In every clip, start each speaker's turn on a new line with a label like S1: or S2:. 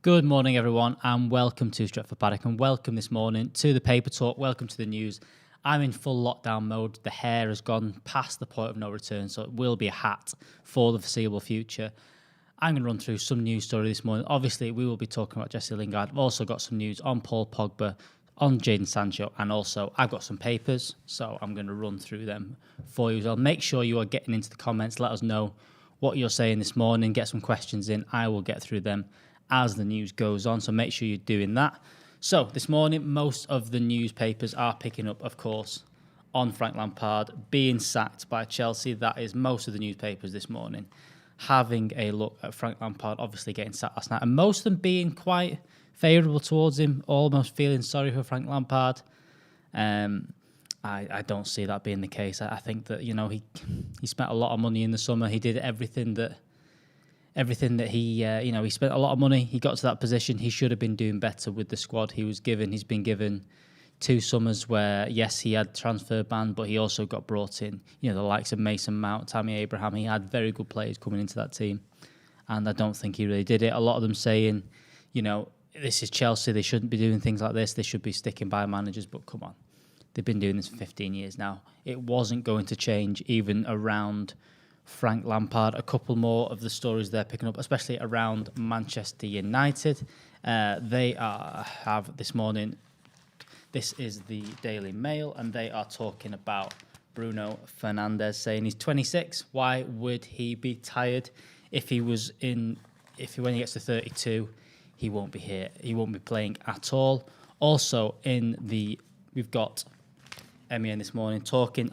S1: Good morning, everyone, and welcome to Stretford, Paddock, and welcome this morning to the Paper Talk. Welcome to the news. I'm in full lockdown mode. The hair has gone past the point of no return, so it will be a hat for the foreseeable future. I'm going to run through some news story this morning. Obviously, we will be talking about Jesse Lingard. I've also got some news on Paul Pogba, on Jadon Sancho, and also I've got some papers, so I'm going to run through them for you as well. Make sure you are getting into the comments. Let us know what you're saying this morning. Get some questions in. I will get through them as the news goes on, so make sure you're doing that. So this morning, most of the newspapers are picking up, of course, on Frank Lampard being sacked by Chelsea. That is most of the newspapers this morning having a look at Frank Lampard obviously getting sacked last night, and most of them being quite favourable towards him, almost feeling sorry for Frank Lampard. I don't see that being the case. I think that, you know, he spent a lot of money in the summer. He did everything that he spent a lot of money. He got to that position. He should have been doing better with the squad he was given. He's been given 2 summers where, yes, he had transfer ban, but he also got brought in, the likes of Mason Mount, Tammy Abraham. He had very good players coming into that team, and I don't think he really did it. A lot of them saying, this is Chelsea. They shouldn't be doing things like this. They should be sticking by managers, but come on. They've been doing this for 15 years now. It wasn't going to change even around Frank Lampard. A couple more of the stories they're picking up, especially around Manchester United. They have this morning, this is the Daily Mail, and they are talking about Bruno Fernandes, saying he's 26. Why would he be tired when he gets to 32, he won't be here. He won't be playing at all. Also, we've got Imminent this morning talking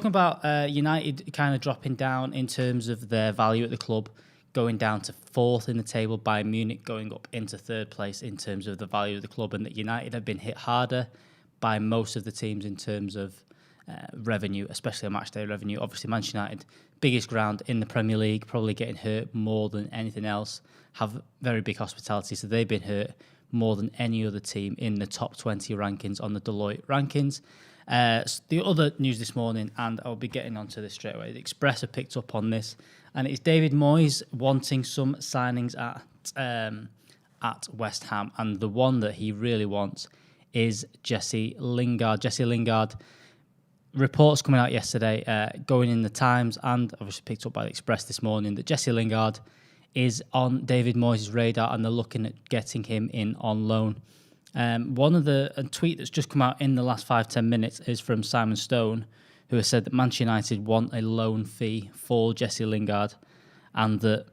S1: about United kind of dropping down in terms of their value at the club, going down to 4th in the table, Bayern Munich going up into 3rd place in terms of the value of the club, and that United have been hit harder by most of the teams in terms of revenue, especially a matchday revenue. Obviously, Manchester United, biggest ground in the Premier League, probably getting hurt more than anything else, have very big hospitality, so they've been hurt more than any other team in the top 20 rankings on the Deloitte rankings. The other news this morning, and I'll be getting onto this straight away, the Express have picked up on this, and it's David Moyes wanting some signings at West Ham, and the one that he really wants is Jesse Lingard. Jesse Lingard, reports coming out yesterday, going in the Times, and obviously picked up by the Express this morning, that Jesse Lingard is on David Moyes' radar, and they're looking at getting him in on loan. One of a tweet that's just come out in the last 5-10 minutes is from Simon Stone, who has said that Manchester United want a loan fee for Jesse Lingard, and that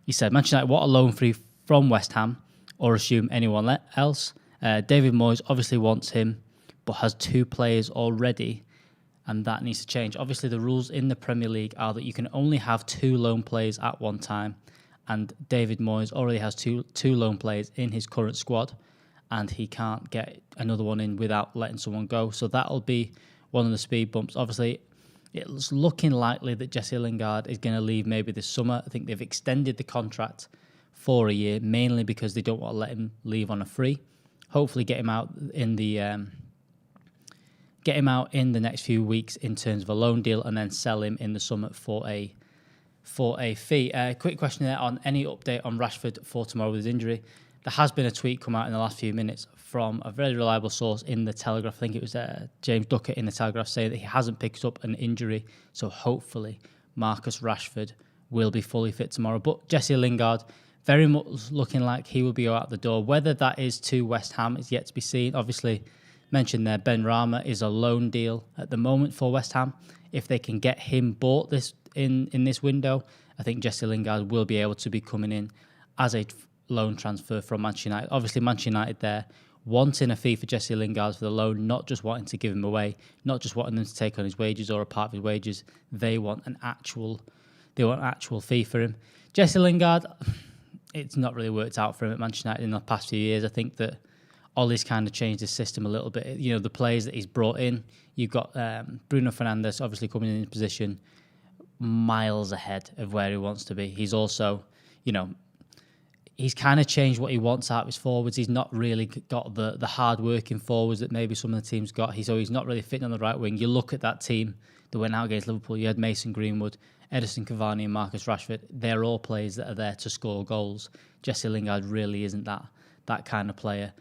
S1: he said Manchester United want a loan fee from West Ham or assume anyone else. David Moyes obviously wants him, but has 2 players already, and that needs to change. Obviously, the rules in the Premier League are that you can only have 2 loan players at one time, and David Moyes already has two loan players in his current squad, and he can't get another one in without letting someone go. So that'll be one of the speed bumps. Obviously, it's looking likely that Jesse Lingard is going to leave maybe this summer. I think they've extended the contract for a year, mainly because they don't want to let him leave on a free. Hopefully get him out in the next few weeks in terms of a loan deal, and then sell him in the summer for a fee. Quick question there on any update on Rashford for tomorrow with his injury. There has been a tweet come out in the last few minutes from a very reliable source in the Telegraph. I think it was James Duckett in the Telegraph, saying that he hasn't picked up an injury. So hopefully Marcus Rashford will be fully fit tomorrow. But Jesse Lingard, very much looking like he will be out the door. Whether that is to West Ham is yet to be seen. Obviously, mentioned there, Ben Rama is a loan deal at the moment for West Ham. If they can get him bought in this window, I think Jesse Lingard will be able to be coming in as a loan transfer from Manchester United. Obviously, Manchester United there wanting a fee for Jesse Lingard for the loan, not just wanting to give him away, not just wanting them to take on his wages or a part of his wages. They want an actual fee for him. Jesse Lingard, it's not really worked out for him at Manchester United in the past few years. I think that Ollie's kind of changed his system a little bit. The players that he's brought in, you've got Bruno Fernandes obviously coming in his position miles ahead of where he wants to be. He's also, he's kind of changed what he wants out of his forwards. He's not really got the hard-working forwards that maybe some of the teams got. He's not really fitting on the right wing. You look at that team that went out against Liverpool. You had Mason Greenwood, Edison Cavani and Marcus Rashford. They're all players that are there to score goals. Jesse Lingard really isn't that kind of player.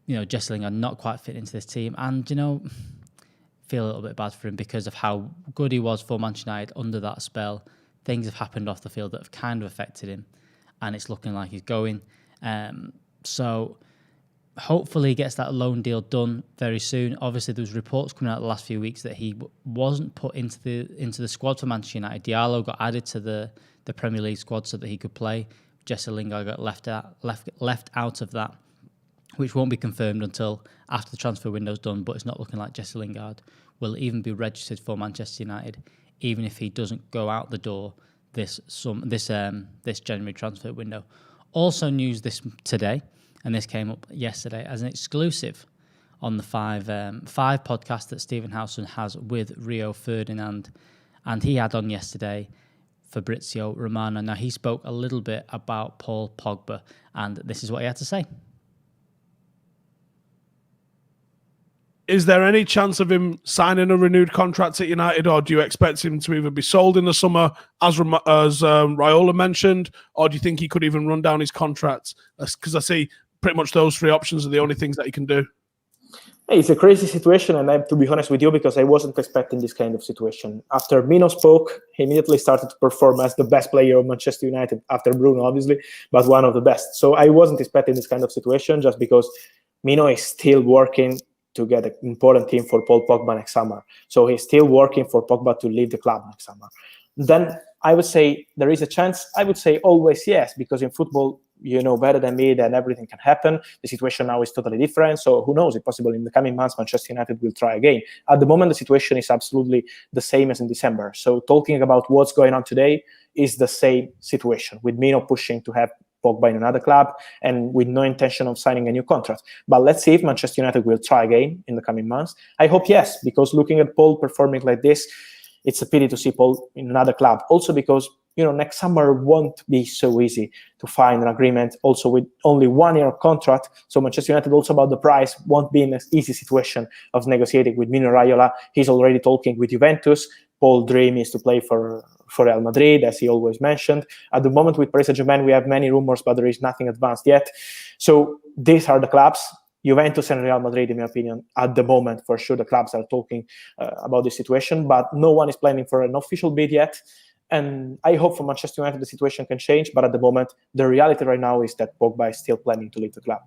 S1: Jesse Lingard not quite fit into this team. And, feel a little bit bad for him because of how good he was for Manchester United under that spell. Things have happened off the field that have kind of affected him, and it's looking like he's going. So hopefully he gets that loan deal done very soon. Obviously, there was reports coming out the last few weeks that he wasn't put into the squad for Manchester United. Diallo got added to the Premier League squad so that he could play. Jesse Lingard got left out of that, which won't be confirmed until after the transfer window's done. But it's not looking like Jesse Lingard will even be registered for Manchester United, even if he doesn't go out the door this January transfer window. Also news this today, and this came up yesterday as an exclusive on the five podcast that Stephen Howson has with Rio Ferdinand, and he had on yesterday Fabrizio Romano. Now, he spoke a little bit about Paul Pogba, and this is what he had to say.
S2: Is there any chance of him signing a renewed contract at United, or do you expect him to either be sold in the summer, as Raiola mentioned, or do you think he could even run down his contract? Because I see pretty much those three options are the only things that he can do.
S3: It's a crazy situation, and I have to be honest with you, because I wasn't expecting this kind of situation. After Mino spoke, he immediately started to perform as the best player of Manchester United, after Bruno, obviously, but one of the best. So I wasn't expecting this kind of situation, just because Mino is still working to get an important team for Paul Pogba next summer. So he's still working for Pogba to leave the club next summer. Then I would say there is a chance. I would say always yes, because in football, you know better than me that everything can happen. The situation now is totally different. So who knows? It's possible in the coming months, Manchester United will try again. At the moment, the situation is absolutely the same as in December. So talking about what's going on today is the same situation, with Mino pushing to have Pogba in another club and with no intention of signing a new contract. But let's see if Manchester United will try again in the coming months. I hope yes, because looking at Paul performing like this, it's a pity to see Paul in another club. Also because, next summer won't be so easy to find an agreement, also with only 1 year contract. So Manchester United, also about the price, won't be in an easy situation of negotiating with Mino Raiola. He's already talking with Juventus. Paul's dream is to play for Real Madrid, as he always mentioned. At the moment with Paris Saint-Germain, we have many rumors, but there is nothing advanced yet. So these are the clubs, Juventus and Real Madrid, in my opinion, at the moment. For sure, the clubs are talking about this situation, but no one is planning for an official bid yet. And I hope for Manchester United the situation can change, but at the moment, the reality right now is that Pogba is still planning to leave the club.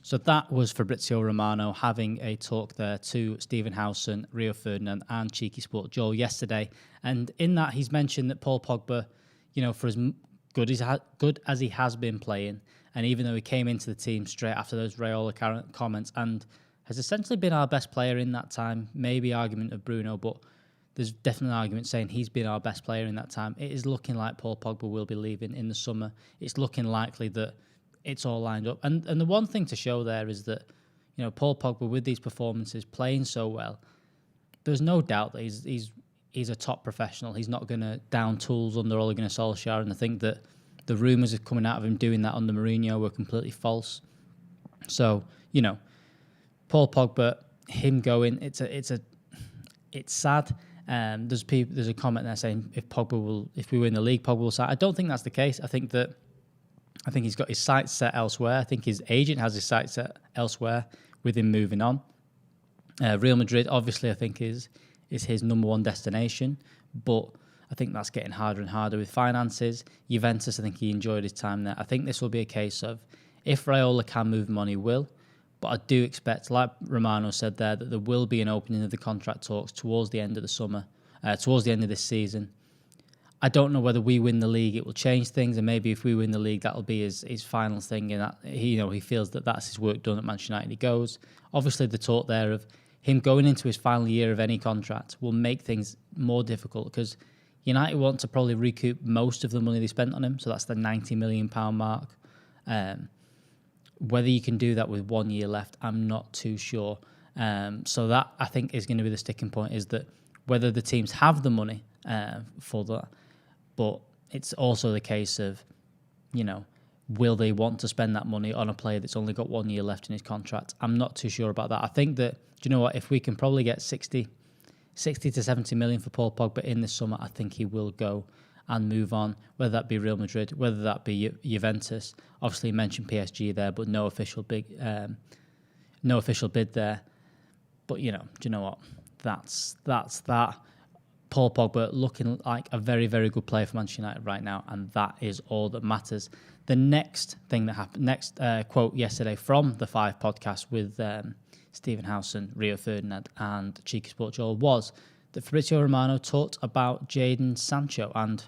S1: So that was Fabrizio Romano having a talk there to Stephen Howson, Rio Ferdinand and Cheeky Sport Joel yesterday. And in that, he's mentioned that Paul Pogba, for as good as he has been playing, and even though he came into the team straight after those Raiola comments and has essentially been our best player in that time, maybe argument of Bruno, but there's definitely an argument saying he's been our best player in that time. It is looking like Paul Pogba will be leaving in the summer. It's looking likely that it's all lined up. And the one thing to show there is that, Paul Pogba, with these performances, playing so well, there's no doubt that he's a top professional. He's not going to down tools under Ole Gunnar Solskjaer. And I think that the rumours of coming out of him doing that under Mourinho were completely false. So, Paul Pogba, him going, it's sad. There's a comment there saying if we win the league, Pogba will sign. I don't think that's the case. I think he's got his sights set elsewhere. I think his agent has his sights set elsewhere with him moving on. Real Madrid, obviously, I think is his number one destination, but I think that's getting harder and harder with finances. Juventus, I think he enjoyed his time there. I think this will be a case of if Raiola can move him on, he will. But I do expect, like Romano said there, that there will be an opening of the contract talks towards the end of the summer, towards the end of this season. I don't know whether we win the league, it will change things, and maybe if we win the league, that'll be his final thing, and that he feels that that's his work done at Manchester United. He goes. Obviously, the talk there of him going into his final year of any contract will make things more difficult because United want to probably recoup most of the money they spent on him, so that's the £90 million mark. Whether you can do that with 1 year left, I'm not too sure. So that, I think, is going to be the sticking point, is that whether the teams have the money for that. But it's also the case of, will they want to spend that money on a player that's only got 1 year left in his contract? I'm not too sure about that. I think that, do you know what, if we can probably get 60 to 70 million for Paul Pogba in this summer, I think he will go and move on, whether that be Real Madrid, whether that be Juventus. Obviously, you mentioned PSG there, but no official bid there. But, do you know what? That's that. Paul Pogba looking like a very, very good player for Manchester United right now, and that is all that matters. The next thing that happened, quote yesterday from the 5 podcast with Stephen Howson, Rio Ferdinand, and Cheeky Sport Joel was that Fabrizio Romano talked about Jadon Sancho, and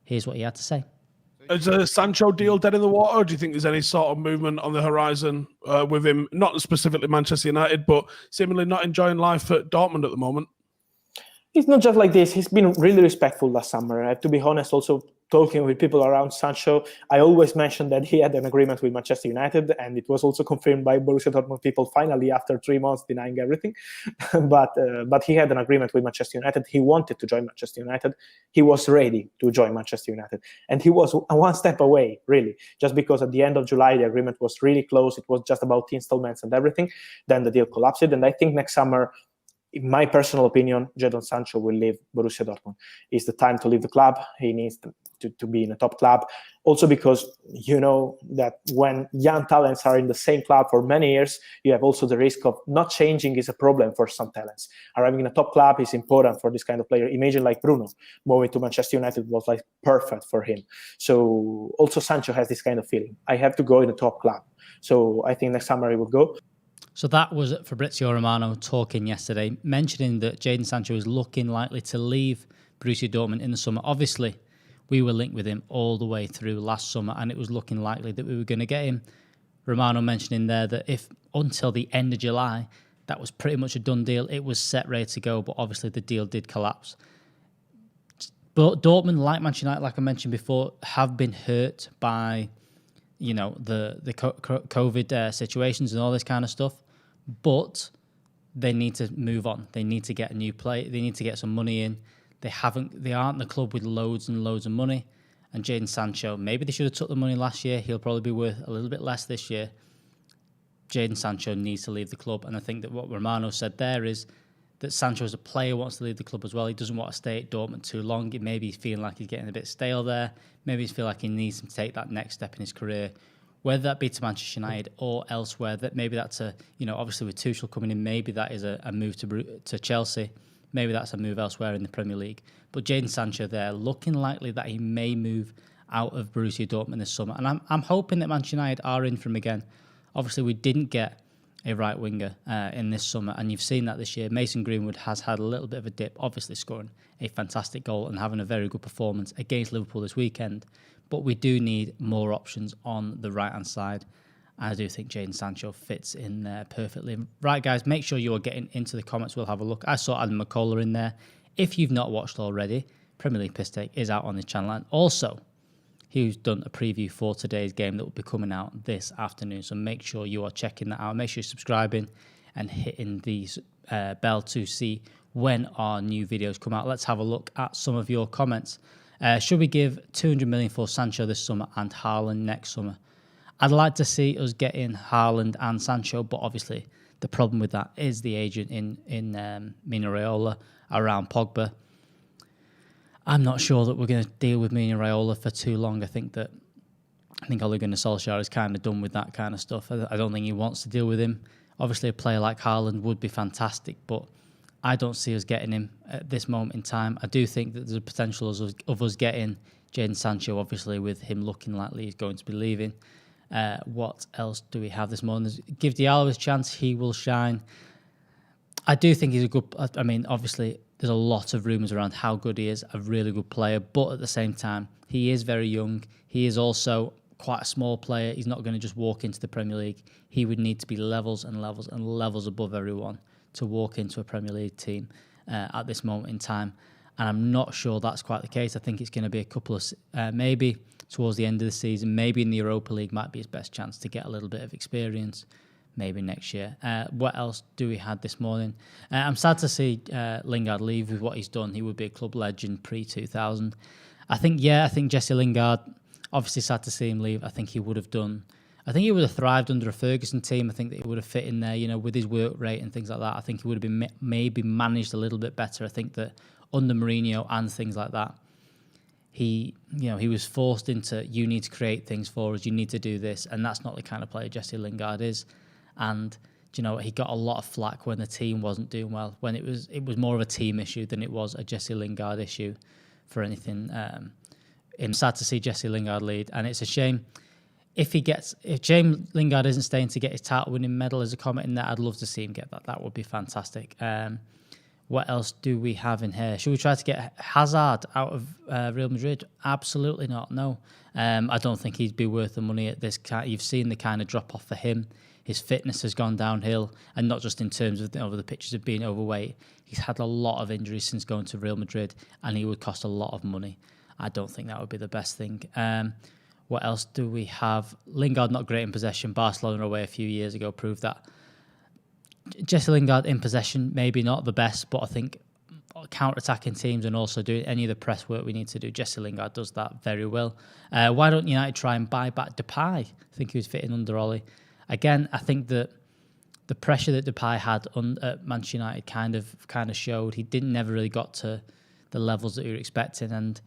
S1: here's what he had to say.
S2: Is a Sancho deal dead in the water? Do you think there's any sort of movement on the horizon with him? Not specifically Manchester United, but seemingly not enjoying life at Dortmund at the moment.
S3: It's not just like this. He's been really respectful last summer. I have to be honest, also talking with people around Sancho, I always mentioned that he had an agreement with Manchester United, and it was also confirmed by Borussia Dortmund people finally after 3 months denying everything. but he had an agreement with Manchester United. He wanted to join Manchester United. He was ready to join Manchester United. And he was one step away, really, just because at the end of July, the agreement was really close. It was just about installments and everything. Then the deal collapsed. And I think next summer, in my personal opinion, Jadon Sancho will leave Borussia Dortmund. It's the time to leave the club. He needs to be in a top club. Also because you know that when young talents are in the same club for many years, you have also the risk of not changing is a problem for some talents. Arriving in a top club is important for this kind of player. Imagine like Bruno moving to Manchester United was like perfect for him. So also Sancho has this kind of feeling. I have to go in a top club. So I think next summer he will go.
S1: So that was Fabrizio Romano talking yesterday, mentioning that Jadon Sancho is looking likely to leave Borussia Dortmund in the summer. Obviously, we were linked with him all the way through last summer, and it was looking likely that we were going to get him. Romano mentioning there that if until the end of July, that was pretty much a done deal. It was set, ready to go, but obviously the deal did collapse. But Dortmund, like Manchester United, like I mentioned before, have been hurt by the COVID situations and all this kind of stuff, but they need to move on. They need to get a new play. They need to get some money in. They aren't the club with loads and loads of money. And Jadon Sancho, maybe they should have took the money last year. He'll probably be worth a little bit less this year. Jadon Sancho needs to leave the club. And I think that what Romano said there is that Sancho as a player wants to leave the club as well. He doesn't want to stay at Dortmund too long. Maybe he's feeling like he's getting a bit stale there. Maybe he's feeling like he needs to take that next step in his career, whether that be to Manchester United or elsewhere. That maybe that's obviously with Tuchel coming in, maybe that is a move to Chelsea. Maybe that's a move elsewhere in the Premier League. But Jadon Sancho there, looking likely that he may move out of Borussia Dortmund this summer. And I'm hoping that Manchester United are in for him again. Obviously, we didn't get a right winger in this summer, and you've seen that this year. Mason Greenwood has had a little bit of a dip, obviously scoring a fantastic goal and having a very good performance against Liverpool this weekend. But we do need more options on the right-hand side. I do think Jadon Sancho fits in there perfectly. Right, guys, make sure you are getting into the comments. We'll have a look. I saw Adam McCullough in there. If you've not watched already, Premier League Piss Take is out on this channel. And also, he's done a preview for today's game that will be coming out this afternoon. So make sure you are checking that out. Make sure you're subscribing and hitting the bell to see when our new videos come out. Let's have a look at some of your comments. Should we give 200 million for Sancho this summer and Haaland next summer? I'd like to see us getting Haaland and Sancho, but obviously the problem with that is the agent in Mino Raiola around Pogba. I'm not sure that we're going to deal with Mino Raiola for too long. I think Ole Gunnar Solskjaer is kind of done with that kind of stuff. I don't think he wants to deal with him. Obviously, a player like Haaland would be fantastic, but I don't see us getting him at this moment in time. I do think that there's a potential of us getting Jadon Sancho, obviously, with him looking likely he's going to be leaving. What else do we have this morning? Give Diallo his chance. He will shine. I do think he's a good... I mean, obviously, there's a lot of rumours around how good he is, a really good player, but at the same time, he is very young. He is also quite a small player. He's not going to just walk into the Premier League. He would need to be levels and levels and levels above everyone to walk into a Premier League team at this moment in time. And I'm not sure that's quite the case. I think it's going to be a couple of... maybe towards the end of the season, maybe in the Europa League might be his best chance to get a little bit of experience. Maybe next year. What else do we have this morning? I'm sad to see Lingard leave with what he's done. He would be a club legend pre-2000. I think Jesse Lingard, Obviously, sad to see him leave. I think he would have thrived under a Ferguson team. I think that he would have fit in there, with his work rate and things like that. I think he would have been maybe managed a little bit better. I think that under Mourinho and things like that, he was forced into, you need to create things for us, you need to do this, and that's not the kind of player Jesse Lingard is. And he got a lot of flack when the team wasn't doing well, when it was more of a team issue than it was a Jesse Lingard issue for anything. I'm sad to see Jesse Lingard lead, and it's a shame. If James Lingard isn't staying to get his title-winning medal as a comment in there, I'd love to see him get that. That would be fantastic. What else do we have in here? Should we try to get Hazard out of Real Madrid? Absolutely not, no. I don't think he'd be worth the money at this. You've seen the kind of drop-off for him. His fitness has gone downhill, and not just in terms of the pictures of being overweight. He's had a lot of injuries since going to Real Madrid, and he would cost a lot of money. I don't think that would be the best thing. What else do we have? Lingard not great in possession. Barcelona away a few years ago proved that. Jesse Lingard in possession, maybe not the best, but I think counter-attacking teams and also doing any of the press work we need to do, Jesse Lingard does that very well. Why don't United try and buy back Depay? I think he was fitting under Ollie. Again, I think that the pressure that Depay had at Manchester United kind of showed. He never really got to the levels that you were expecting, and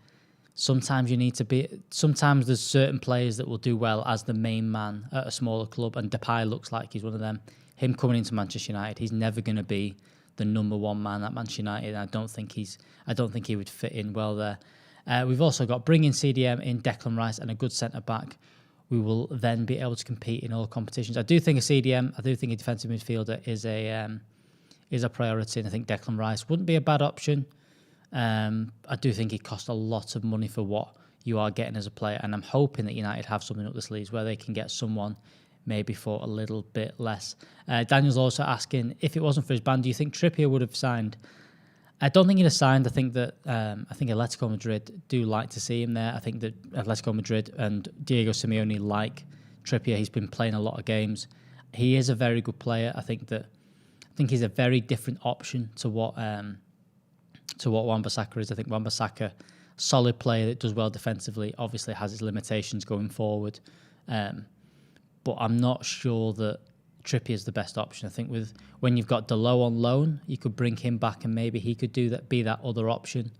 S1: sometimes sometimes there's certain players that will do well as the main man at a smaller club, and Depay looks like he's one of them. Him coming into Manchester United, he's never going to be the number one man at Manchester United. I don't think he would fit in well there. We've also got bringing CDM in, Declan Rice, and a good centre back. We will then be able to compete in all competitions. I do think a defensive midfielder is a priority, and I think Declan Rice wouldn't be a bad option. I do think it costs a lot of money for what you are getting as a player, and I'm hoping that United have something up the sleeves where they can get someone maybe for a little bit less. Daniel's also asking, if it wasn't for his ban, do you think Trippier would have signed? I don't think he'd have signed. I think Atletico Madrid do like to see him there. I think that Atletico Madrid and Diego Simeone like Trippier. He's been playing a lot of games. He is a very good player. I think he's a very different option to what Wan-Bissaka is. I think Wan-Bissaka, solid player that does well defensively, obviously has his limitations going forward. But I'm not sure that Trippier is the best option. I think when you've got Dalot on loan, you could bring him back and maybe he could be that other option.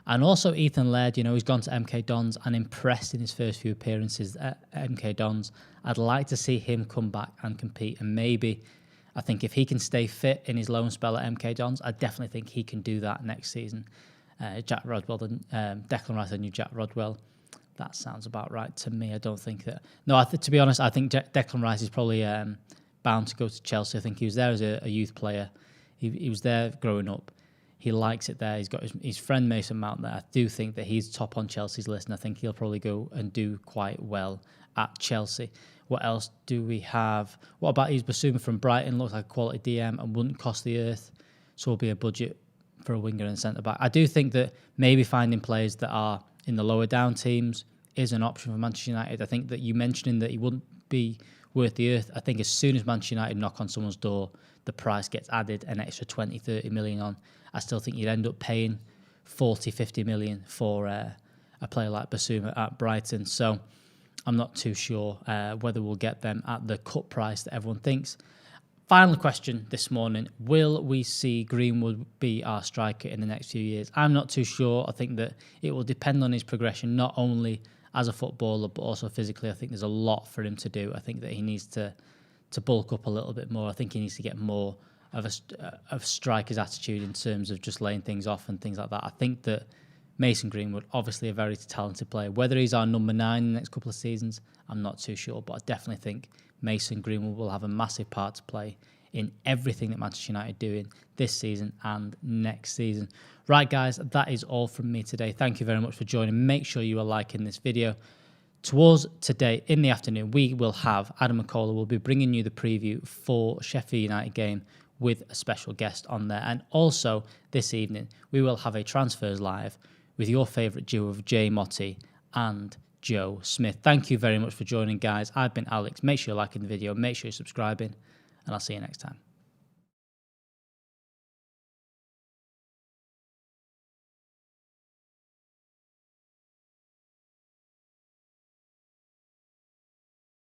S1: And also Ethan Laird, he's gone to MK Dons and impressed in his first few appearances at MK Dons. I'd like to see him come back and compete, and maybe I think if he can stay fit in his loan spell at MK Dons, I definitely think he can do that next season. Jack Rodwell, Declan Rice, the new Jack Rodwell. That sounds about right to me. I don't think that... No, to be honest, I think Declan Rice is probably bound to go to Chelsea. I think he was there as a youth player. He was there growing up. He likes it there. He's got his friend Mason Mount there. I do think that he's top on Chelsea's list, and I think he'll probably go and do quite well at Chelsea. What else do we have? What about Yves Bissouma from Brighton? Looks like a quality DM and wouldn't cost the earth. So will be a budget for a winger and centre-back. I do think that maybe finding players that are in the lower down teams is an option for Manchester United. I think that you mentioning that he wouldn't be worth the earth, I think as soon as Manchester United knock on someone's door, the price gets added an extra 20, 30 million on. I still think you'd end up paying 40, 50 million for a player like Bissouma at Brighton. So I'm not too sure whether we'll get them at the cut price that everyone thinks. Final question this morning. Will we see Greenwood be our striker in the next few years? I'm not too sure. I think that it will depend on his progression, not only as a footballer, but also physically. I think there's a lot for him to do. I think that he needs to bulk up a little bit more. I think he needs to get more of a striker's attitude in terms of just laying things off and things like that. I think that Mason Greenwood, obviously a very talented player. Whether he's our number 9 in the next couple of seasons, I'm not too sure. But I definitely think Mason Greenwood will have a massive part to play in everything that Manchester United are doing this season and next season. Right, guys, that is all from me today. Thank you very much for joining. Make sure you are liking this video. Towards today, in the afternoon, we will have Adam McCullough will be bringing you the preview for Sheffield United game with a special guest on there. And also, this evening, we will have a Transfers Live with your favourite duo of Jay Motti and Joe Smith. Thank you very much for joining, guys. I've been Alex. Make sure you're liking the video. Make sure you're subscribing. And I'll see you next time.